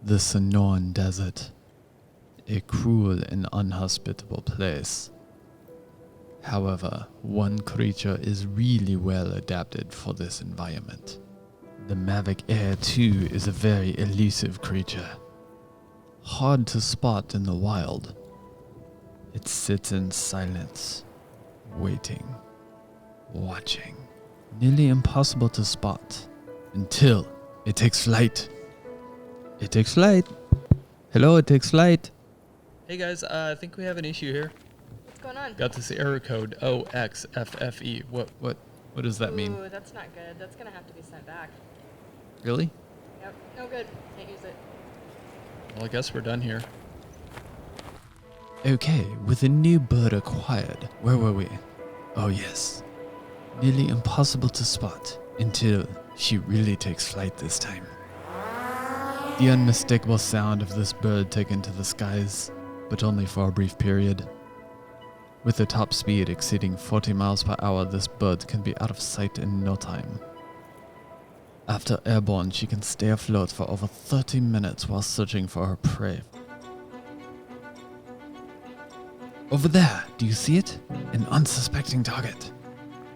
The Sonoran Desert, a cruel and unhospitable place. However, one creature is really well adapted for this environment. The Mavic Air 2 is a very elusive creature, hard to spot in the wild. It sits in silence, waiting, watching, nearly impossible to spot until it takes flight. It takes flight. Hello, it takes flight. Hey guys, I think we have an issue here. What's going on? Got this error code OXFFE. What does that mean? Ooh, that's not good. That's gonna have to be sent back. Really? Yep. No good. Can't use it. Well, I guess we're done here. Okay, with a new bird acquired, where were we? Oh yes, nearly impossible to spot until she really takes flight this time. The unmistakable sound of this bird taken to the skies, but only for a brief period. With a top speed exceeding 40 miles per hour, this bird can be out of sight in no time. After airborne, she can stay afloat for over 30 minutes while searching for her prey. Over there, do you see it? An unsuspecting target.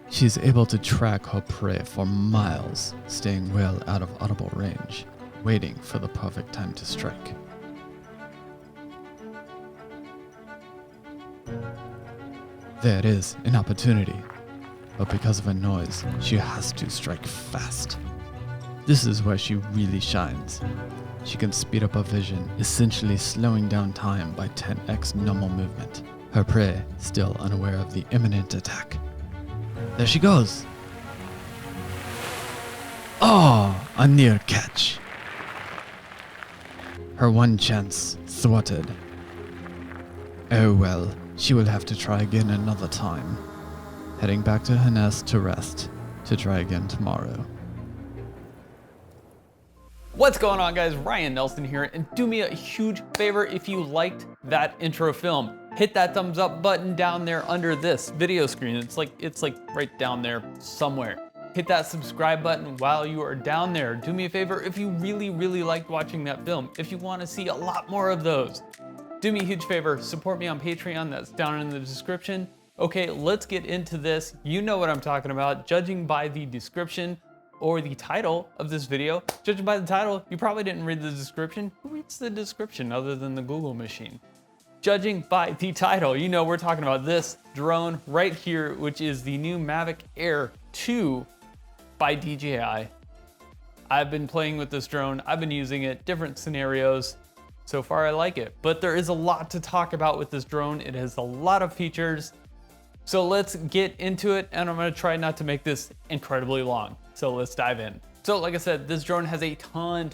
She is able to track her prey for miles, staying well out of audible range, waiting for the perfect time to strike. There it is, an opportunity. But because of a noise, she has to strike fast. This is where she really shines. She can speed up her vision, essentially slowing down time by 10x normal movement. Her prey still unaware of the imminent attack. There she goes! Oh, a near catch. Her one chance thwarted. Oh well, she will have to try again another time. Heading back to her nest to rest, to try again tomorrow. What's going on, guys? Ryan Nelson here, and do me a huge favor if you liked that intro film. Hit that thumbs up button down there under this video screen. It's like right down there somewhere. Hit that subscribe button while you are down there. Do me a favor if you really liked watching that film. If you want to see a lot more of those, do me a huge favor, support me on Patreon. That's down in the description. Okay, let's get into this. You know what I'm talking about. Judging by the description or the title of this video, judging by the title, you probably didn't read the description. Who reads the description other than the Google machine? Judging by the title, you know we're talking about this drone right here, which is the new Mavic Air 2 by DJI. I've been playing with this drone. I've been using it, different scenarios. So far, I like it, but there is a lot to talk about with this drone. It has a lot of features. So let's get into it, and I'm gonna try not to make this incredibly long. So let's dive in. So like I said, this drone has a ton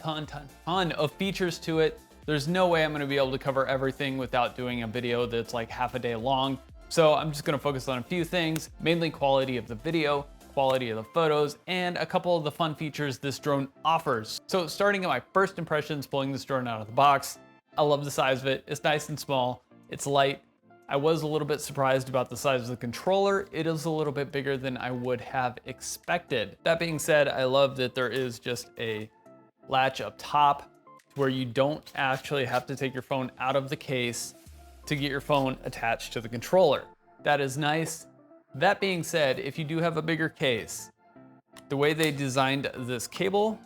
of features to it. There's no way I'm gonna be able to cover everything without doing a video that's like half a day long. So I'm just gonna focus on a few things, mainly quality of the video, quality of the photos, and a couple of the fun features this drone offers. So starting at my first impressions, pulling this drone out of the box, I love the size of it. It's nice and small, it's light. I was a little bit surprised about the size of the controller. It is a little bit bigger than I would have expected. That being said, I love that there is just a latch up top where you don't actually have to take your phone out of the case to get your phone attached to the controller. That is nice. That being said, if you do have a bigger case, the way they designed this cable,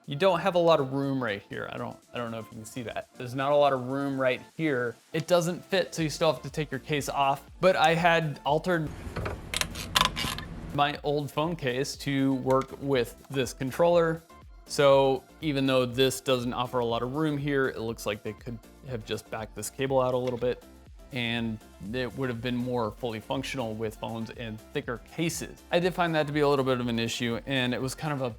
you don't have a lot of room right here. I don't know if you can see that. There's not a lot of room right here. It doesn't fit, so you still have to take your case off. But I had altered my old phone case to work with this controller. So even though this doesn't offer a lot of room here, it looks like they could have just backed this cable out a little bit, and it would have been more fully functional with phones and thicker cases. I did find that to be a little bit of an issue, and it was kind of a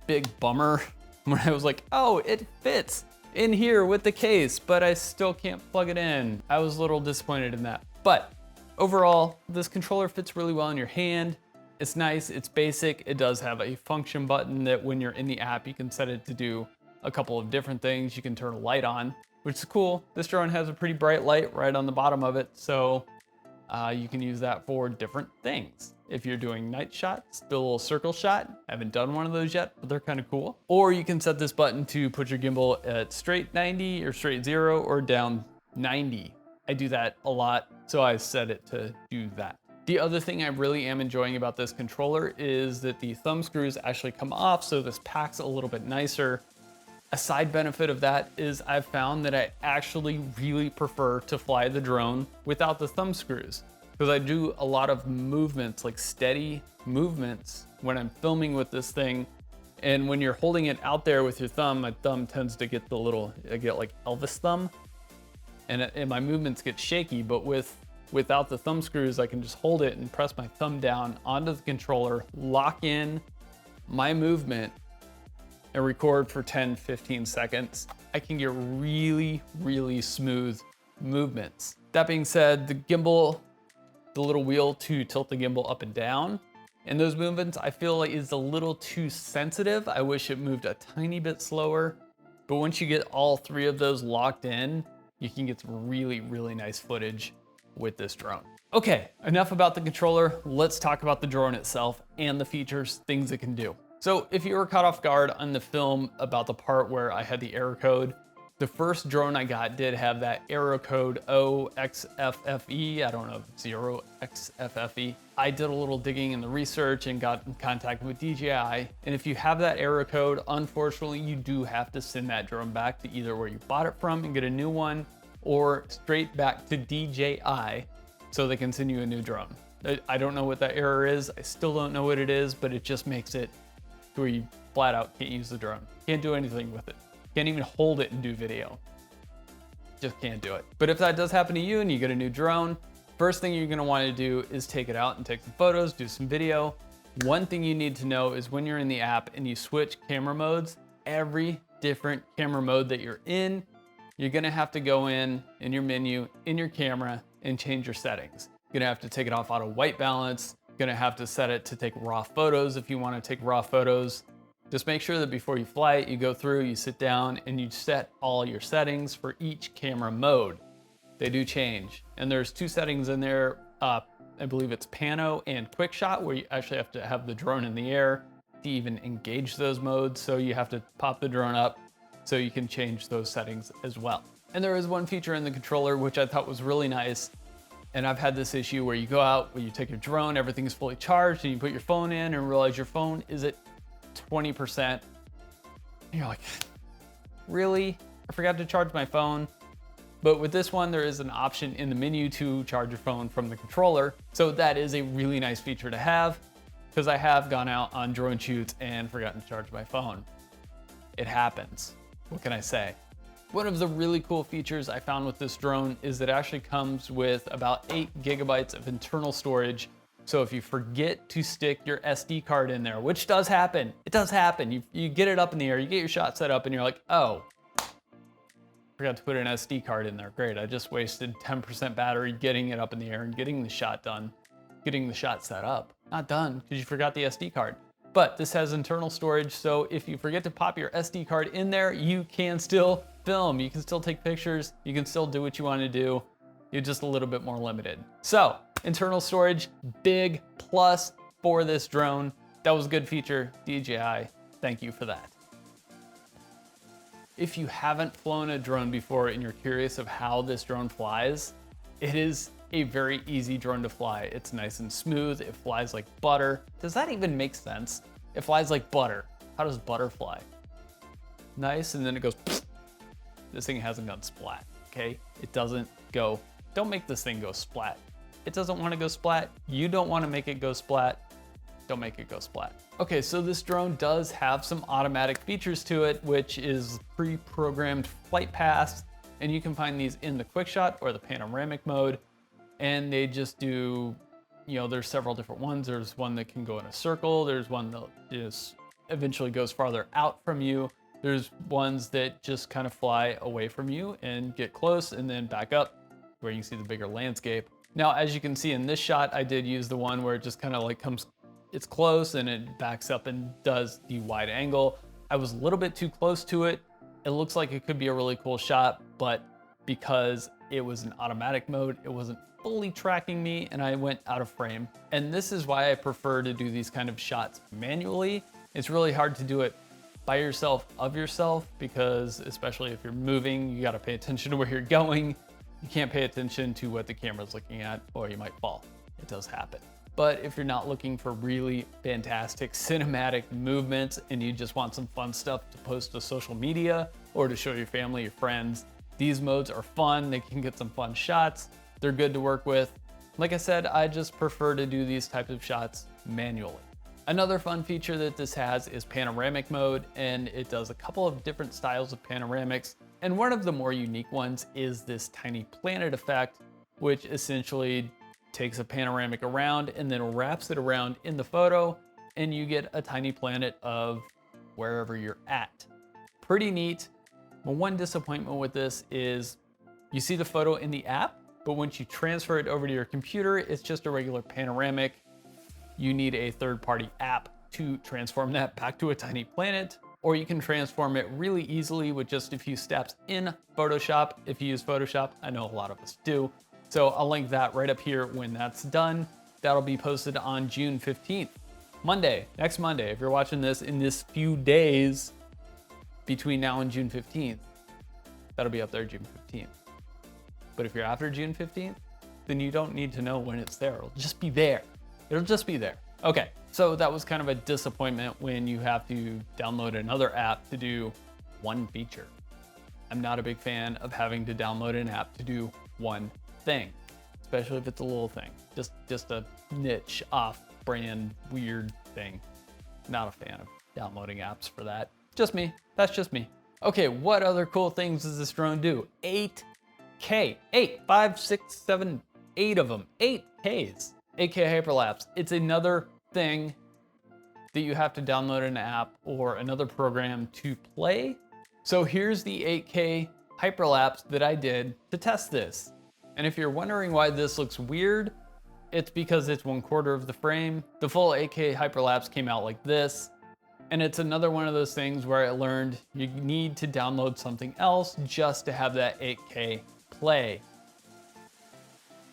big bummer when I was like, oh, it fits in here with the case, but I still can't plug it in. I was a little disappointed in that. But overall, this controller fits really well in your hand. It's nice, it's basic. It does have a function button that when you're in the app, you can set it to do a couple of different things. You can turn a light on, which is cool. This drone has a pretty bright light right on the bottom of it. So You can use that for different things. If you're doing night shots, do a little circle shot. I haven't done one of those yet, but they're kind of cool. Or you can set this button to put your gimbal at straight 90 or straight 0 or down 90. I do that a lot, so I set it to do that. The other thing I really am enjoying about this controller is that the thumb screws actually come off, so this pack's a little bit nicer. A side benefit of that is I've found that I actually really prefer to fly the drone without the thumb screws, because I do a lot of movements, like steady movements when I'm filming with this thing. And when you're holding it out there with your thumb, my thumb tends to get I get like Elvis thumb, and my movements get shaky. But without the thumb screws, I can just hold it and press my thumb down onto the controller, lock in my movement, and record for 10, 15 seconds. I can get really, really smooth movements. That being said, the gimbal, the little wheel to tilt the gimbal up and down, and those movements I feel like is a little too sensitive. I wish it moved a tiny bit slower, but once you get all three of those locked in, you can get some really, really nice footage with this drone. Okay, enough about the controller. Let's talk about the drone itself and the features, things it can do. So if you were caught off guard on the film about the part where I had the error code, the first drone I got did have that error code OXFFE, I don't know, 0XFFE. I did a little digging in the research and got in contact with DJI. And if you have that error code, unfortunately, you do have to send that drone back to either where you bought it from and get a new one, or straight back to DJI so they can send you a new drone. I don't know what that error is. I still don't know what it is, but it just makes it where you flat out can't use the drone. Can't do anything with it. Can't even hold it and do video. Just can't do it. But if that does happen to you and you get a new drone, first thing you're gonna wanna do is take it out and take some photos, do some video. One thing you need to know is when you're in the app and you switch camera modes, every different camera mode that you're in, you're gonna have to go in your menu, in your camera, and change your settings. You're gonna have to take it off auto white balance, gonna have to set it to take raw photos if you wanna take raw photos. Just make sure that before you fly it, you go through, you sit down, and you set all your settings for each camera mode. They do change. And there's two settings in there. I believe it's Pano and Quickshot, where you actually have to have the drone in the air to even engage those modes. So you have to pop the drone up so you can change those settings as well. And there is one feature in the controller which I thought was really nice. And I've had this issue where you go out, where you take your drone, everything's fully charged, and you put your phone in and realize your phone is at 20%. And you're like, really? I forgot to charge my phone. But with this one, there is an option in the menu to charge your phone from the controller. So that is a really nice feature to have, because I have gone out on drone shoots and forgotten to charge my phone. It happens. What can I say? One of the really cool features I found with this drone is that it actually comes with about 8 gigabytes of internal storage. So if you forget to stick your SD card in there, which does happen, it does happen. You get it up in the air, you get your shot set up and you're like, oh, forgot to put an SD card in there. Great, I just wasted 10% battery getting it up in the air and getting the shot done, getting the shot set up. Not done, because you forgot the SD card. But this has internal storage, so if you forget to pop your SD card in there, you can still film, you can still take pictures, you can still do what you want to do. You're just a little bit more limited. So, internal storage, big plus for this drone. That was a good feature, DJI. Thank you for that. If you haven't flown a drone before and you're curious of how this drone flies, it is a very easy drone to fly. It's nice and smooth, it flies like butter. Does that even make sense? It flies like butter. How does butter fly? Nice, and then it goes, psst. This thing hasn't gone splat, okay? It doesn't go, don't make this thing go splat. It doesn't want to go splat. You don't want to make it go splat. Don't make it go splat. Okay, so this drone does have some automatic features to it, which is pre-programmed flight paths, and you can find these in the Quickshot or the Panoramic mode, and they just do, you know, there's several different ones. There's one that can go in a circle. There's one that just eventually goes farther out from you. There's ones that just kind of fly away from you and get close and then back up where you can see the bigger landscape. Now, as you can see in this shot, I did use the one where it just kind of like comes, it's close and it backs up and does the wide angle. I was a little bit too close to it. It looks like it could be a really cool shot, but because it was in automatic mode, it wasn't fully tracking me and I went out of frame. And this is why I prefer to do these kind of shots manually. It's really hard to do it by yourself of yourself, because especially if you're moving, you gotta pay attention to where you're going. You can't pay attention to what the camera's looking at, or you might fall. It does happen. But if you're not looking for really fantastic cinematic movements and you just want some fun stuff to post to social media or to show your family, your friends, these modes are fun. They can get some fun shots. They're good to work with. Like I said, I just prefer to do these types of shots manually. Another fun feature that this has is panoramic mode, and it does a couple of different styles of panoramics. And one of the more unique ones is this tiny planet effect, which essentially takes a panoramic around and then wraps it around in the photo, and you get a tiny planet of wherever you're at. Pretty neat. But one disappointment with this is you see the photo in the app, but once you transfer it over to your computer, it's just a regular panoramic. You need a third-party app to transform that back to a tiny planet, or you can transform it really easily with just a few steps in Photoshop. If you use Photoshop, I know a lot of us do. So I'll link that right up here when that's done. That'll be posted on June 15th, Monday, next Monday. If you're watching this in this few days between now and June 15th, that'll be up there June 15th. But if you're after June 15th, then you don't need to know when it's there. It'll just be there. It'll just be there. Okay, so that was kind of a disappointment when you have to download another app to do one feature. I'm not a big fan of having to download an app to do one thing, especially if it's a little thing, just a niche off-brand weird thing. Not a fan of downloading apps for that. Just me, that's just me. Okay, what other cool things does this drone do? 8K, 8 of them, 8Ks. 8K hyperlapse. It's another thing that you have to download an app or another program to play. So here's the 8K hyperlapse that I did to test this. And if you're wondering why this looks weird, it's because it's 1/4 of the frame. The full 8K hyperlapse came out like this. And it's another one of those things where I learned you need to download something else just to have that 8K play.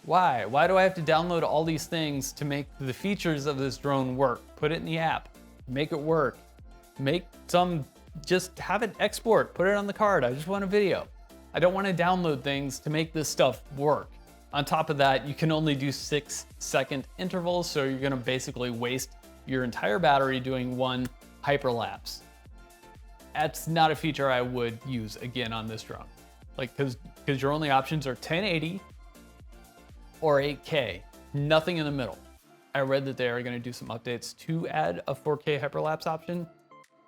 Why? Why do I have to download all these things to make the features of this drone work? Put it in the app, make it work. Just have it export, put it on the card. I just want a video. I don't want to download things to make this stuff work. On top of that, you can only do 6-second intervals, so you're gonna basically waste your entire battery doing one hyperlapse. That's not a feature I would use again on this drone. Like, cause your only options are 1080, or 8K, nothing in the middle. I read that they are gonna do some updates to add a 4K hyperlapse option.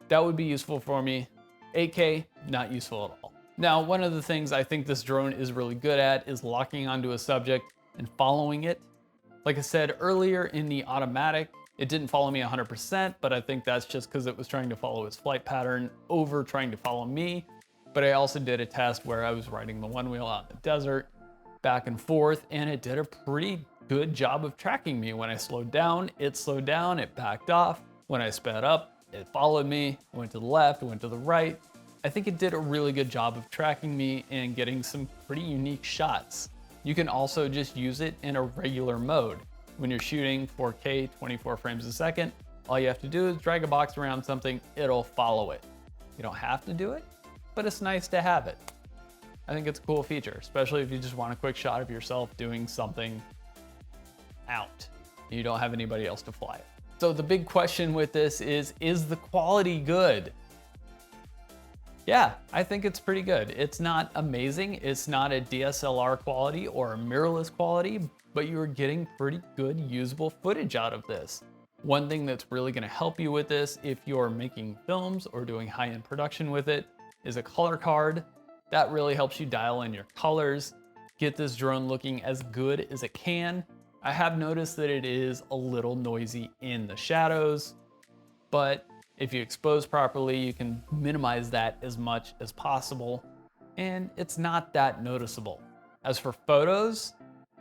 That would be useful for me. 8K, not useful at all. Now, one of the things I think this drone is really good at is locking onto a subject and following it. Like I said earlier in the automatic, it didn't follow me 100%, but I think that's just because it was trying to follow its flight pattern over trying to follow me. But I also did a test where I was riding the one wheel out in the desert, back and forth, and it did a pretty good job of tracking me. When I slowed down, it backed off. When I sped up, it followed me, went to the left, went to the right. I think it did a really good job of tracking me and getting some pretty unique shots. You can also just use it in a regular mode. When you're shooting 4K, 24 frames a second, all you have to do is drag a box around something, it'll follow it. You don't have to do it, but it's nice to have it. I think it's a cool feature, especially if you just want a quick shot of yourself doing something out. You don't have anybody else to fly it. So the big question with this is the quality good? Yeah, I think it's pretty good. It's not amazing. It's not a DSLR quality or a mirrorless quality, but you're getting pretty good usable footage out of this. One thing that's really gonna help you with this, if you're making films or doing high-end production with it, is a color card. That really helps you dial in your colors, get this drone looking as good as it can. I have noticed that it is a little noisy in the shadows, but if you expose properly, you can minimize that as much as possible, and it's not that noticeable. As for photos,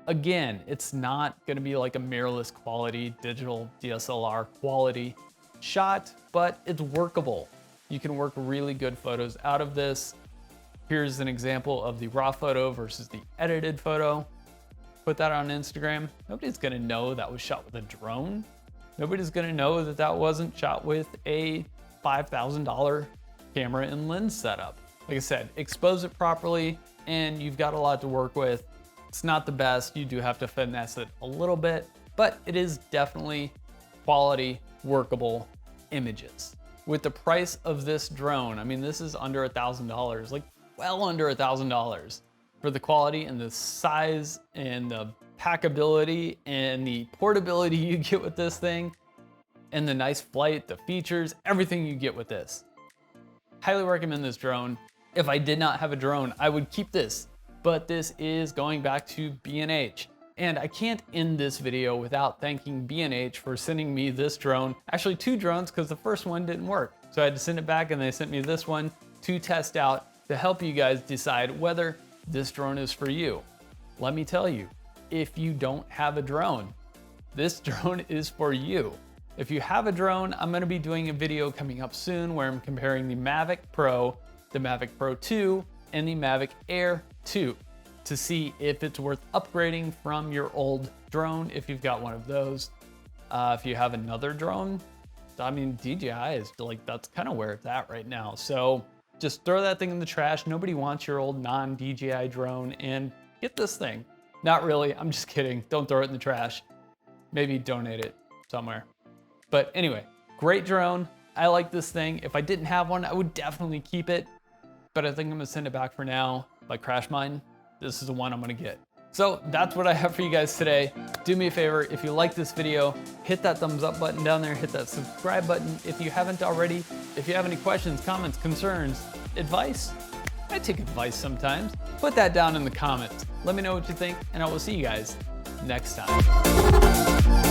again, it's not gonna be like a mirrorless quality, digital DSLR quality shot, but it's workable. You can work really good photos out of this. Here's an example of the raw photo versus the edited photo. put that on Instagram, nobody's gonna know that was shot with a drone. Nobody's gonna know that that wasn't shot with a $5,000 camera and lens setup. Like I said, expose it properly and you've got a lot to work with. It's not the best, you do have to finesse it a little bit, but it is definitely quality, workable images. With the price of this drone, I mean, this is under $1,000, like well under $1,000 for the quality and the size and the packability and the portability you get with this thing and the nice flight, the features, everything you get with this. Highly recommend this drone. If I did not have a drone, I would keep this, but this is going back to B&H. And I can't end this video without thanking B&H for sending me this drone. Actually 2 drones, because the first one didn't work. So I had to send it back and they sent me this one to test out to help you guys decide whether this drone is for you. Let me tell you, if you don't have a drone, this drone is for you. If you have a drone, I'm gonna be doing a video coming up soon where I'm comparing the Mavic Pro, the Mavic Pro 2, and the Mavic Air 2 to see if it's worth upgrading from your old drone if you've got one of those. If you have another drone, I mean, DJI is like, that's kind of where it's at right now. So just throw that thing in the trash. Nobody wants your old non-DJI drone and get this thing. Not really, I'm just kidding. Don't throw it in the trash. Maybe donate it somewhere. But anyway, great drone. I like this thing. If I didn't have one, I would definitely keep it, but I think I'm gonna send it back for now. If I crash mine, this is the one I'm gonna get. So that's what I have for you guys today. Do me a favor, if you like this video, hit that thumbs up button down there, hit that subscribe button if you haven't already. If you have any questions, comments, concerns, advice, I take advice sometimes, put that down in the comments. Let me know what you think, and I will see you guys next time.